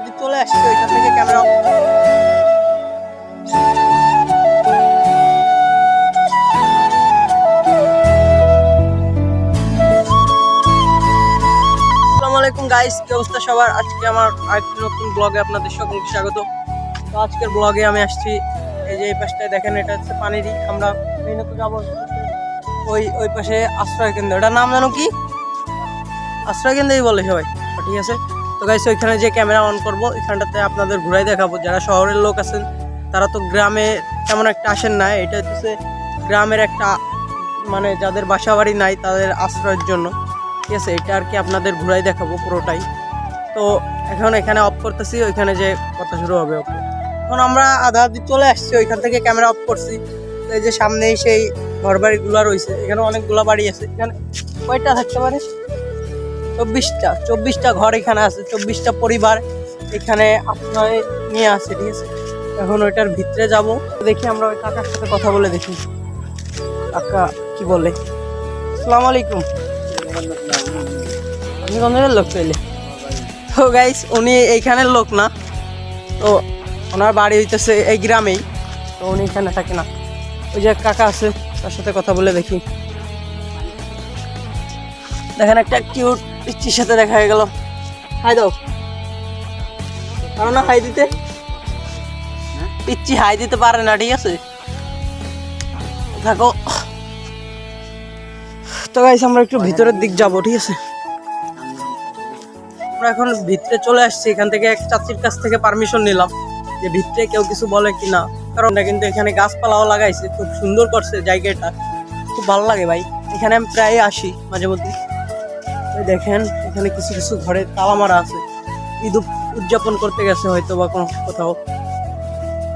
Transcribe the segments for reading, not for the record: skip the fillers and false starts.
দিয়ে চলে আসছি ওইখান থেকে ক্যামেরা গাইস, কি অবস্থা সবার? আজকে আমার আরেকটি নতুন ব্লগে আপনাদের সকলকে স্বাগত। তো আজকের ব্লগে আমি আসছি এই যে এই পাশটায় দেখেন, এটা হচ্ছে পানিরই। আমরা মেইনত যাবো ওই পাশে আশ্রয় কেন্দ্র, এটার নাম জানো কি? আশ্রয় কেন্দ্রই বলে সবাই, ঠিক আছে। তো গাইস ওইখানে যে ক্যামেরা অন করব, এখানটাতে আপনাদের ঘুরাই দেখাবো। যারা শহরের লোক আছেন তারা তো গ্রামে তেমন একটা আসেন না, এটা হচ্ছে গ্রামের একটা মানে যাদের বাসা বাড়ি নাই তাদের আশ্রয়ের জন্য, ঠিক আছে। এটা আর কি আপনাদের ঘুরাই দেখাবো পুরোটাই। তো এখন এখানে অফ করতেছি, ওইখানে যে কথা শুরু হবে। ওকে, এখন আমরা আধা আধি চলে আসছি, ওইখান থেকে ক্যামেরা অফ করছি। এই যে সামনেই সেই ঘর বাড়িগুলো রয়েছে, এখানে অনেকগুলো বাড়ি আছে। এখানে কয়টা থাকতে পারে? 24টা ঘর এখানে আছে, 24টা পরিবার এখানে আশ্রয় নিয়ে আছে, ঠিক আছে। এখন ওইটার ভিতরে যাব, দেখি আমরা ওই কাকার সাথে কথা বলে দেখি। কাকা কি বলে? আসসালামু আলাইকুম। আপনি কোন লোক পেলে? তো গাইস উনি এইখানের লোক না, তো ওনার বাড়ি হইতেছে এই গ্রামেই, তো উনি এখানে থাকে না। ওই যে কাকা আছে, তার সাথে কথা বলে দেখি। দেখেন একটা কিউট পিচ্চির সাথে দেখা হয়ে গেল। হাই দাও, পারো না হাই দিতে? পিচ্চি হাই দিতে পারে না, ঠিক আছে, থাকো। তো গাইস আমরা একটু ভিতরের দিক যাব, ঠিক আছে। আমরা এখন ভিতরে চলে আসছি, এখান থেকে এক চাচির কাছ থেকে পারমিশন নিলাম যে ভিতরে কেউ কিছু বলে কিনা, কারণ কিন্তু এখানে গাছপালাও লাগাইছে, খুব সুন্দর করছে জায়গাটা, খুব ভালো লাগে ভাই। এখানে আমি প্রায় আসি মাঝে মধ্যে। দেখেন এখানে কিছু কিছু ঘরে তালা মারা আছে, ঈদ উদযাপন করতে গেছে হয়তো বা কোনো কোথাও।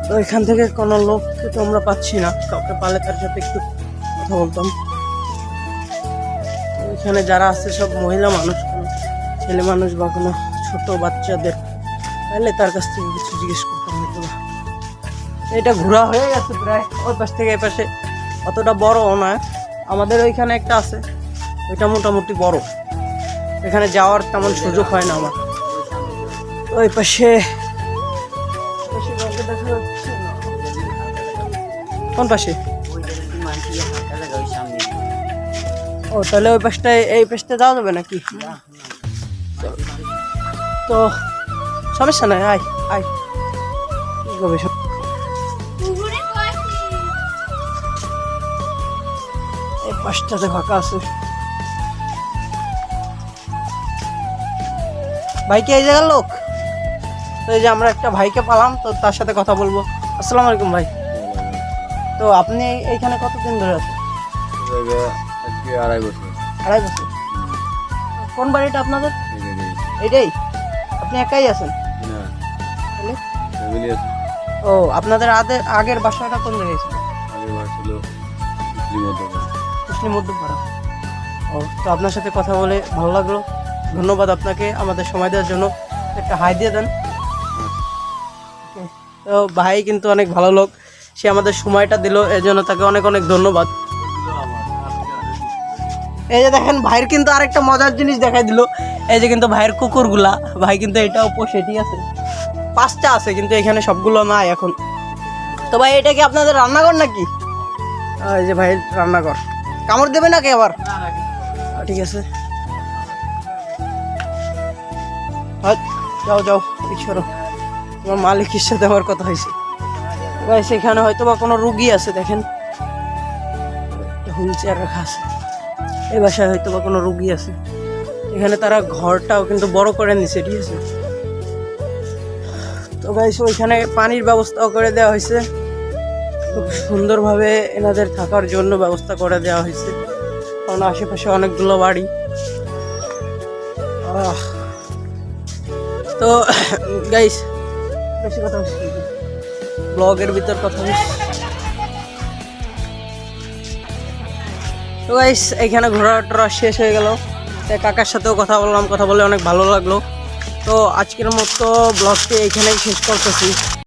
তো এখান থেকে কোনো লোককে তো আমরা পাচ্ছি না, কাউকে পালে তার সাথে একটু কথা বলতাম। এখানে যারা আছে সব মহিলা মানুষ, কোনো ছেলে মানুষ বা কোনো ছোট বাচ্চাদের তাহলে তার কাছ থেকে কিছু জিজ্ঞেস করতাম হয়তো। এটা ঘোরা হয়ে গেছে প্রায়, ওই পাশ থেকে এই পাশে অতটা বড় না। আমাদের ওইখানে একটা আছে, ওইটা মোটামুটি বড়, এখানে যাওয়ার তেমন সুযোগ হয় না আমার। ওই পাশে কোন পাশে? ও তাহলে ওই পাশটায় এই পাশটা যাওয়া যাবে নাকি? তো সমস্যা নাই, আয় আয় এই পাশটাতে ফাঁকা আছে। ভাইকে এই জায়গার লোক? তো এই যে আমরা একটা ভাইকে পালাম, তো তার সাথে কথা বলবো। আসসালামু আলাইকুম ভাই। তো আপনি এইখানে কতদিন ধরে আছেন? 2.5 বছর। 2.5 বছর। কোন বাড়িটা আপনাদের? এইটাই? আপনি একাই আছেন? ও আপনাদের আগের বাসাটা কোন জায়গায় ছিল? আগের বাসা ছিল মুসলিম মধ্যপাড়া। ও, তো আপনার সাথে কথা বলে ভালো লাগলো, ধন্যবাদ আপনাকে আমাদের সময় দেওয়ার জন্য। একটা হাই দিয়ে দেন। তো ভাই কিন্তু অনেক ভালো লোক, সে আমাদের সময়টা দিল, এর জন্য তাকে অনেক অনেক ধন্যবাদ। এই যে দেখেন ভাইয়ের কিন্তু আরেকটা মজার জিনিস দেখাই দিল, এই যে কিন্তু ভাইয়ের কুকুরগুলা, ভাই কিন্তু এটাও পোষে, ঠিক আছে। 5টা আছে কিন্তু এখানে সবগুলো নাই এখন। তো ভাই এটা কি আপনাদের রান্নাঘর নাকি? এই যে ভাইয়ের রান্নাঘর, কামড় দেবে নাকি আবার? ঠিক আছে, যাও যাও, ঈশ্বর তোমার মালিকের সাথে আমার কথা হয়েছে। সেখানে হয়তো বা কোনো রুগী আছে, দেখেন হুইল চেয়ার রাখা আছে। এই বাসায় হয়তো বা কোনো রুগী আছে, এখানে তারা ঘরটাও কিন্তু বড় করে নিছে, ঠিক আছে। তো গাইস ওইখানে পানির ব্যবস্থাও করে দেওয়া হয়েছে, খুব সুন্দরভাবে এনাদের থাকার জন্য ব্যবস্থা করে দেওয়া হয়েছে, কারণ আশেপাশে অনেকগুলো বাড়ি। তো গাইস বেশি কথা ব্লগের ভিতর কথা বলছি। তো গাইস এইখানে ঘোরাটা শেষ হয়ে গেল, তাই কাকার সাথেও কথা বললাম, কথা বলে অনেক ভালো লাগলো। তো আজকের মতো ব্লগটি এইখানেই শেষ করতেছি।